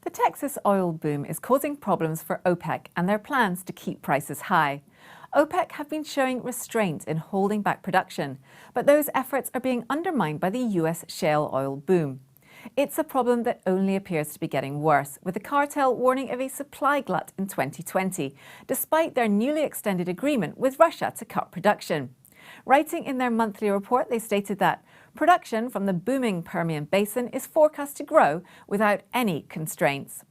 The Texas oil boom is causing problems for OPEC and their plans to keep prices high. OPEC have been showing restraint in holding back production, but those efforts are being undermined by the US shale oil boom. It's a problem that only appears to be getting worse, with the cartel warning of a supply glut in 2020, despite their newly extended agreement with Russia to cut production. Writing in their monthly report, they stated that production from the booming Permian Basin is forecast to grow without any constraints.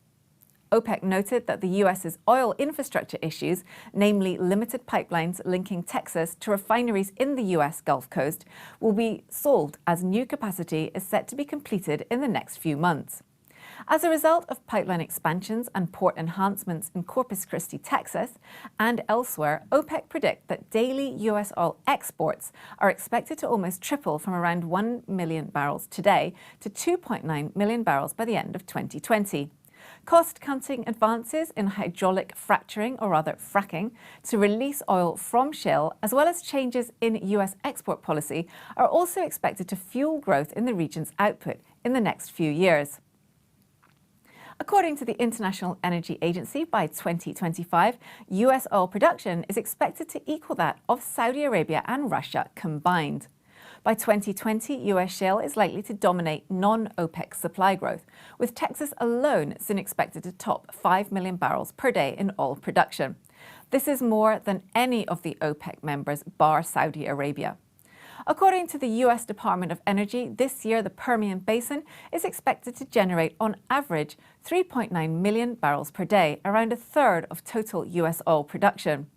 OPEC noted that the US's oil infrastructure issues, namely limited pipelines linking Texas to refineries in the US Gulf Coast, will be solved as new capacity is set to be completed in the next few months. As a result of pipeline expansions and port enhancements in Corpus Christi, Texas, and elsewhere, OPEC predict that daily US oil exports are expected to almost triple from around 1 million barrels today to 2.9 million barrels by the end of 2020. Cost-cutting advances in hydraulic fracturing, or rather fracking, to release oil from shale, as well as changes in US export policy, are also expected to fuel growth in the region's output in the next few years. According to the International Energy Agency, by 2025, US oil production is expected to equal that of Saudi Arabia and Russia combined. By 2020, US shale is likely to dominate non-OPEC supply growth, with Texas alone soon expected to top 5 million barrels per day in oil production. This is more than any of the OPEC members bar Saudi Arabia. According to the US Department of Energy, this year the Permian Basin is expected to generate on average 3.9 million barrels per day, around a third of total US oil production.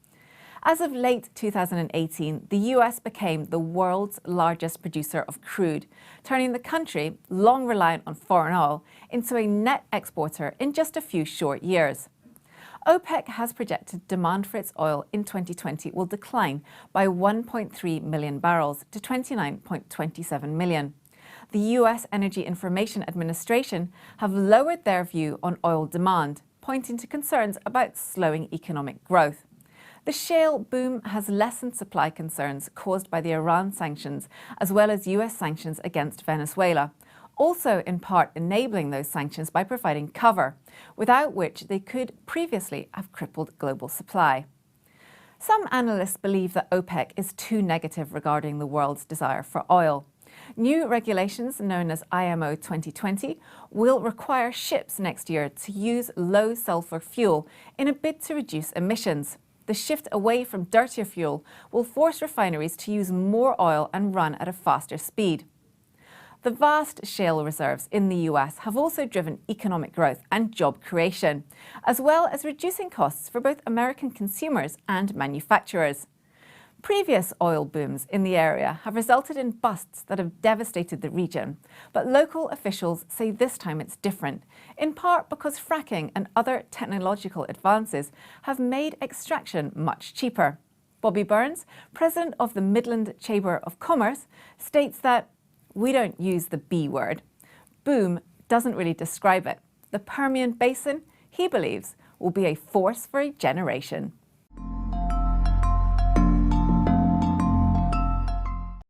As of late 2018, the US became the world's largest producer of crude, turning the country, long reliant on foreign oil, into a net exporter in just a few short years. OPEC has projected demand for its oil in 2020 will decline by 1.3 million barrels to 29.27 million. The US Energy Information Administration have lowered their view on oil demand, pointing to concerns about slowing economic growth. The shale boom has lessened supply concerns caused by the Iran sanctions, as well as US sanctions against Venezuela, also in part enabling those sanctions by providing cover, without which they could previously have crippled global supply. Some analysts believe that OPEC is too negative regarding the world's desire for oil. New regulations, known as IMO 2020, will require ships next year to use low-sulfur fuel in a bid to reduce emissions. The shift away from dirtier fuel will force refineries to use more oil and run at a faster speed. The vast shale reserves in the US have also driven economic growth and job creation, as well as reducing costs for both American consumers and manufacturers. Previous oil booms in the area have resulted in busts that have devastated the region, but local officials say this time it's different, in part because fracking and other technological advances have made extraction much cheaper. Bobby Burns, president of the Midland Chamber of Commerce, states that we don't use the B word. Boom doesn't really describe it. The Permian Basin, he believes, will be a force for a generation.